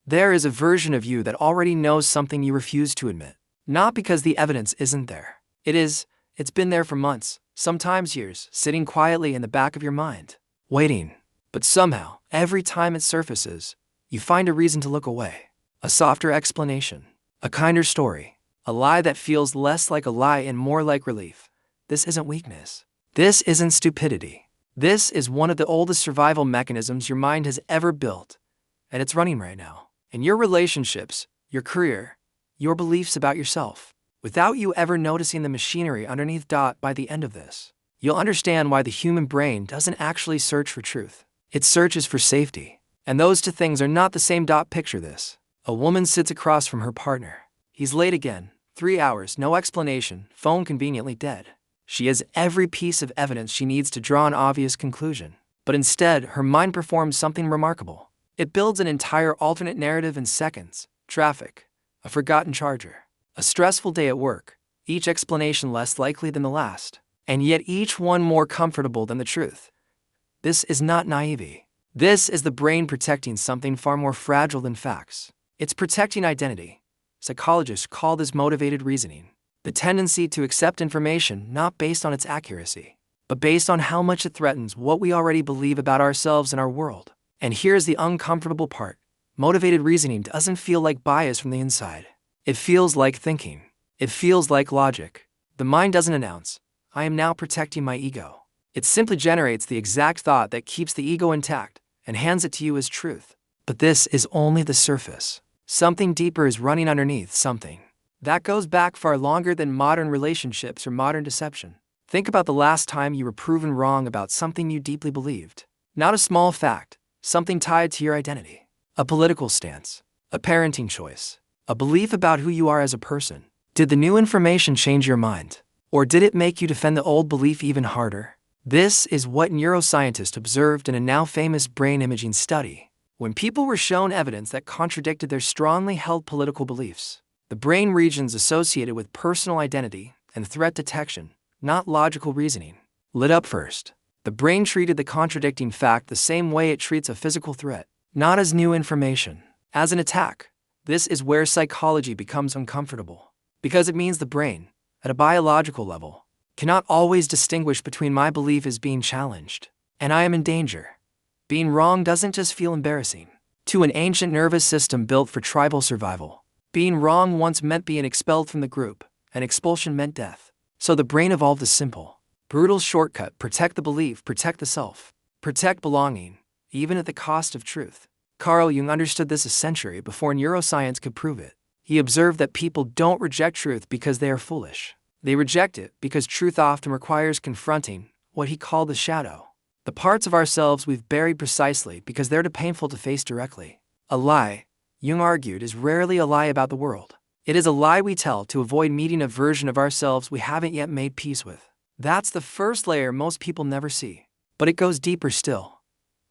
There is a version of you that already knows something you refuse to admit. Not because the evidence isn't there. It's been there for months, sometimes years, sitting quietly in the back of your mind, waiting. But somehow, every time it surfaces, you find a reason to look away. A softer explanation, a kinder story, a lie that feels less like a lie and more like relief. This isn't weakness. This isn't stupidity. This is one of the oldest survival mechanisms your mind has ever built, and it's running right now. In your relationships, your career, your beliefs about yourself. Without you ever noticing the machinery underneath. By the end of this, you'll understand why the human brain doesn't actually search for truth. It searches for safety. And those two things are not the same. Picture this. A woman sits across from her partner. He's late again. 3 hours, no explanation, phone conveniently dead. She has every piece of evidence she needs to draw an obvious conclusion. But instead, her mind performs something remarkable. It builds an entire alternate narrative in seconds. Traffic, a forgotten charger, a stressful day at work, each explanation less likely than the last, and yet each one more comfortable than the truth. This is not naivety. This is the brain protecting something far more fragile than facts. It's protecting identity. Psychologists call this motivated reasoning. The tendency to accept information not based on its accuracy, but based on how much it threatens what we already believe about ourselves and our world. And here's the uncomfortable part. Motivated reasoning doesn't feel like bias from the inside. It feels like thinking. It feels like logic. The mind doesn't announce, I am now protecting my ego. It simply generates the exact thought that keeps the ego intact and hands it to you as truth. But this is only the surface. Something deeper is running underneath, something that goes back far longer than modern relationships or modern deception. Think about the last time you were proven wrong about something you deeply believed. Not a small fact, something tied to your identity. A political stance, a parenting choice, a belief about who you are as a person. Did the new information change your mind? Or did it make you defend the old belief even harder? This is what neuroscientists observed in a now famous brain imaging study. When people were shown evidence that contradicted their strongly held political beliefs, the brain regions associated with personal identity and threat detection, not logical reasoning, lit up first. The brain treated the contradicting fact the same way it treats a physical threat, not as new information, as an attack. This is where psychology becomes uncomfortable, because it means the brain, at a biological level, cannot always distinguish between my belief is being challenged and I am in danger. Being wrong doesn't just feel embarrassing. To an ancient nervous system built for tribal survival, being wrong once meant being expelled from the group, and expulsion meant death. So the brain evolved a simple, brutal shortcut: protect the belief, protect the self, protect belonging, even at the cost of truth. Carl Jung understood this a century before neuroscience could prove it. He observed that people don't reject truth because they are foolish. They reject it because truth often requires confronting what he called the shadow. The parts of ourselves we've buried precisely because they're too painful to face directly. A lie, Jung argued, is rarely a lie about the world. It is a lie we tell to avoid meeting a version of ourselves we haven't yet made peace with. That's the first layer most people never see. But it goes deeper still.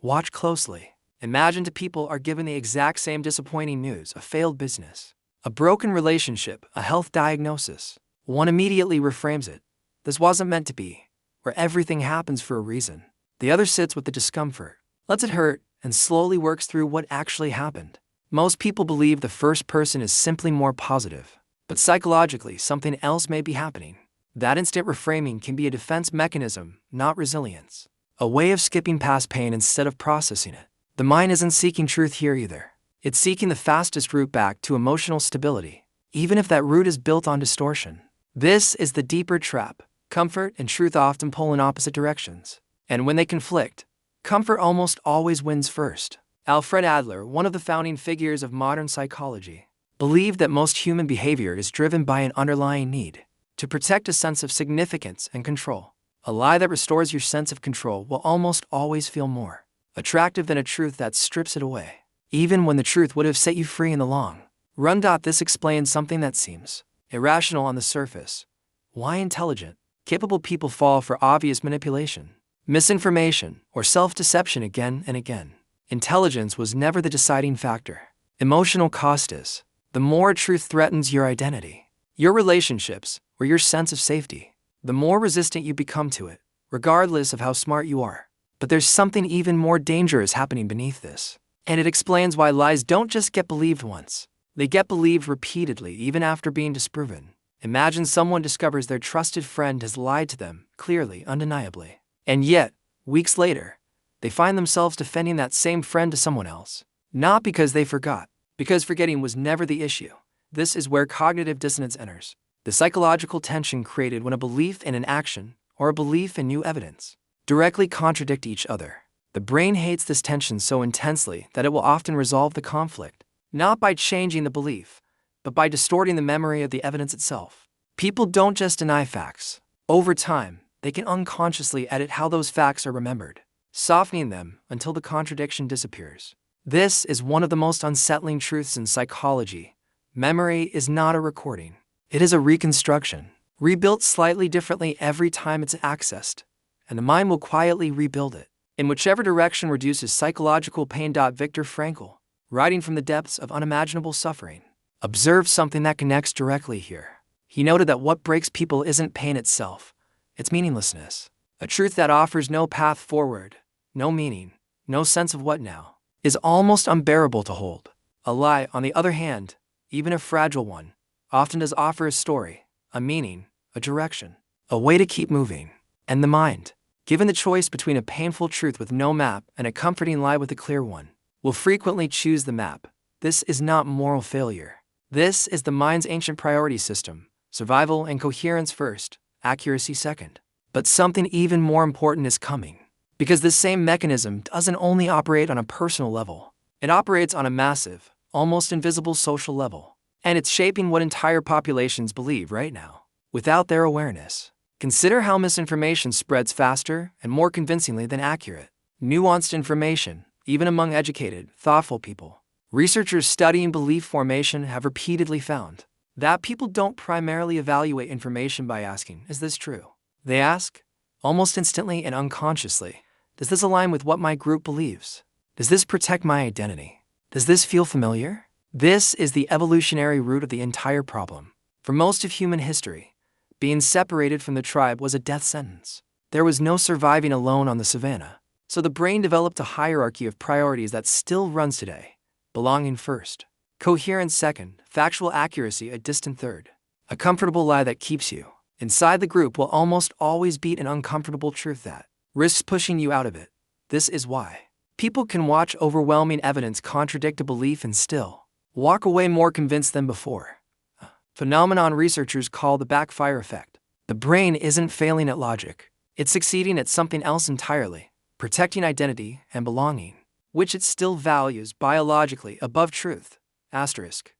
Watch closely. Imagine two people are given the exact same disappointing news: a failed business, a broken relationship, a health diagnosis. One immediately reframes it. This wasn't meant to be, where everything happens for a reason. The other sits with the discomfort, lets it hurt, and slowly works through what actually happened. Most people believe the first person is simply more positive, but psychologically something else may be happening. That instant reframing can be a defense mechanism, not resilience. A way of skipping past pain instead of processing it. The mind isn't seeking truth here either. It's seeking the fastest route back to emotional stability, even if that route is built on distortion. This is the deeper trap. Comfort and truth often pull in opposite directions. And when they conflict, comfort almost always wins first. Alfred Adler, one of the founding figures of modern psychology, believed that most human behavior is driven by an underlying need to protect a sense of significance and control. A lie that restores your sense of control will almost always feel more attractive than a truth that strips it away, even when the truth would have set you free in the long run. This explains something that seems irrational on the surface. Why intelligent, capable people fall for obvious manipulation, misinformation, or self-deception again and again. Intelligence was never the deciding factor. Emotional cost is. The more truth threatens your identity, your relationships, or your sense of safety, the more resistant you become to it, regardless of how smart you are. But there's something even more dangerous happening beneath this. And it explains why lies don't just get believed once. They get believed repeatedly, even after being disproven. Imagine someone discovers their trusted friend has lied to them, clearly, undeniably. And yet, weeks later, they find themselves defending that same friend to someone else. Not because they forgot, because forgetting was never the issue. This is where cognitive dissonance enters. The psychological tension created when a belief in an action, or a belief in new evidence, directly contradict each other. The brain hates this tension so intensely that it will often resolve the conflict, not by changing the belief, but by distorting the memory of the evidence itself. People don't just deny facts. Over time, they can unconsciously edit how those facts are remembered, softening them until the contradiction disappears. This is one of the most unsettling truths in psychology. Memory is not a recording. It is a reconstruction, rebuilt slightly differently every time it's accessed, and the mind will quietly rebuild it in whichever direction reduces psychological pain. Viktor Frankl, writing from the depths of unimaginable suffering, observed something that connects directly here. He noted that what breaks people isn't pain itself, it's meaninglessness. A truth that offers no path forward, no meaning, no sense of what now, is almost unbearable to hold. A lie, on the other hand, even a fragile one, often does offer a story, a meaning, a direction, a way to keep moving. And the mind, given the choice between a painful truth with no map and a comforting lie with a clear one, will frequently choose the map. This is not moral failure. This is the mind's ancient priority system: survival and coherence first, accuracy second. But something even more important is coming. Because this same mechanism doesn't only operate on a personal level, it operates on a massive, almost invisible social level. And it's shaping what entire populations believe right now, without their awareness. Consider how misinformation spreads faster and more convincingly than accurate, nuanced information, even among educated, thoughtful people. Researchers studying belief formation have repeatedly found that people don't primarily evaluate information by asking, "Is this true?" They ask, almost instantly and unconsciously, "Does this align with what my group believes? Does this protect my identity? Does this feel familiar?" This is the evolutionary root of the entire problem. For most of human history, being separated from the tribe was a death sentence. There was no surviving alone on the savannah. So the brain developed a hierarchy of priorities that still runs today. Belonging first, coherence second, factual accuracy a distant third. A comfortable lie that keeps you inside the group will almost always beat an uncomfortable truth that risks pushing you out of it. This is why people can watch overwhelming evidence contradict a belief and still walk away more convinced than before. A phenomenon researchers call the backfire effect. The brain isn't failing at logic. It's succeeding at something else entirely, protecting identity and belonging, which it still values biologically above truth. Asterisk.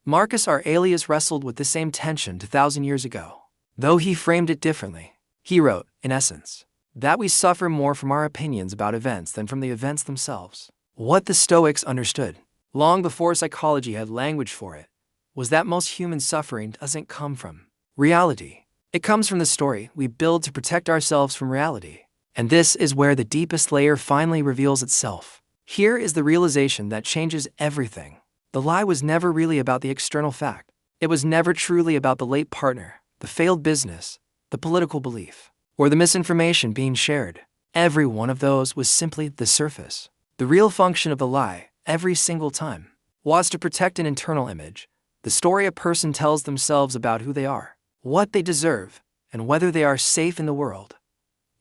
Marcus Aurelius wrestled with the same tension 2,000 years ago. Though he framed it differently, he wrote, in essence, that we suffer more from our opinions about events than from the events themselves. What the Stoics understood, long before psychology had language for it, was that most human suffering doesn't come from reality. It comes from the story we build to protect ourselves from reality. And this is where the deepest layer finally reveals itself. Here is the realization that changes everything. The lie was never really about the external fact. It was never truly about the late partner, the failed business, the political belief, or the misinformation being shared. Every one of those was simply the surface. The real function of the lie, every single time, was to protect an internal image, the story a person tells themselves about who they are, what they deserve, and whether they are safe in the world.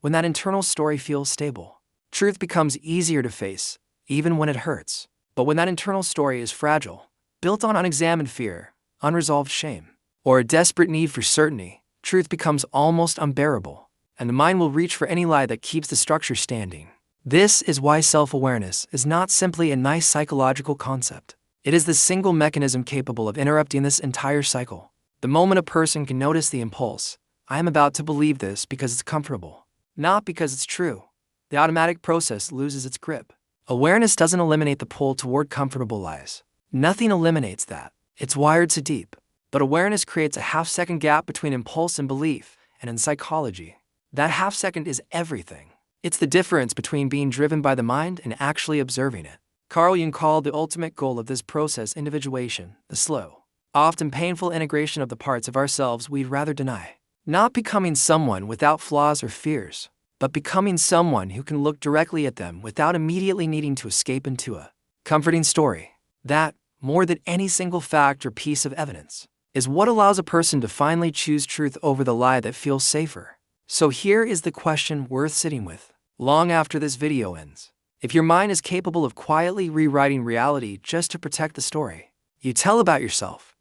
When that internal story feels stable, truth becomes easier to face, even when it hurts. But when that internal story is fragile, built on unexamined fear, unresolved shame, or a desperate need for certainty, truth becomes almost unbearable, and the mind will reach for any lie that keeps the structure standing. This is why self-awareness is not simply a nice psychological concept. It is the single mechanism capable of interrupting this entire cycle. The moment a person can notice the impulse, "I am about to believe this because it's comfortable, not because it's true," the automatic process loses its grip. Awareness doesn't eliminate the pull toward comfortable lies. Nothing eliminates that. It's wired so deep. But awareness creates a half-second gap between impulse and belief, and in psychology, that half-second is everything. It's the difference between being driven by the mind and actually observing it. Carl Jung called the ultimate goal of this process individuation, the slow, often painful integration of the parts of ourselves we'd rather deny. Not becoming someone without flaws or fears, but becoming someone who can look directly at them without immediately needing to escape into a Comforting story. That, more than any single fact or piece of evidence, is what allows a person to finally choose truth over the lie that feels safer. So here is the question worth sitting with long after this video ends. If your mind is capable of quietly rewriting reality just to protect the story you tell about yourself,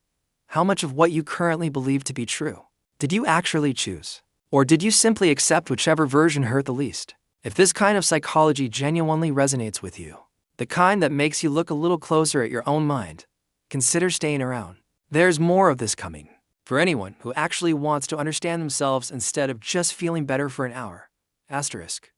how much of what you currently believe to be true did you actually choose? Or did you simply accept whichever version hurt the least? If this kind of psychology genuinely resonates with you, the kind that makes you look a little closer at your own mind, consider staying around. There's more of this coming. For anyone who actually wants to understand themselves instead of just feeling better for an hour. Asterisk.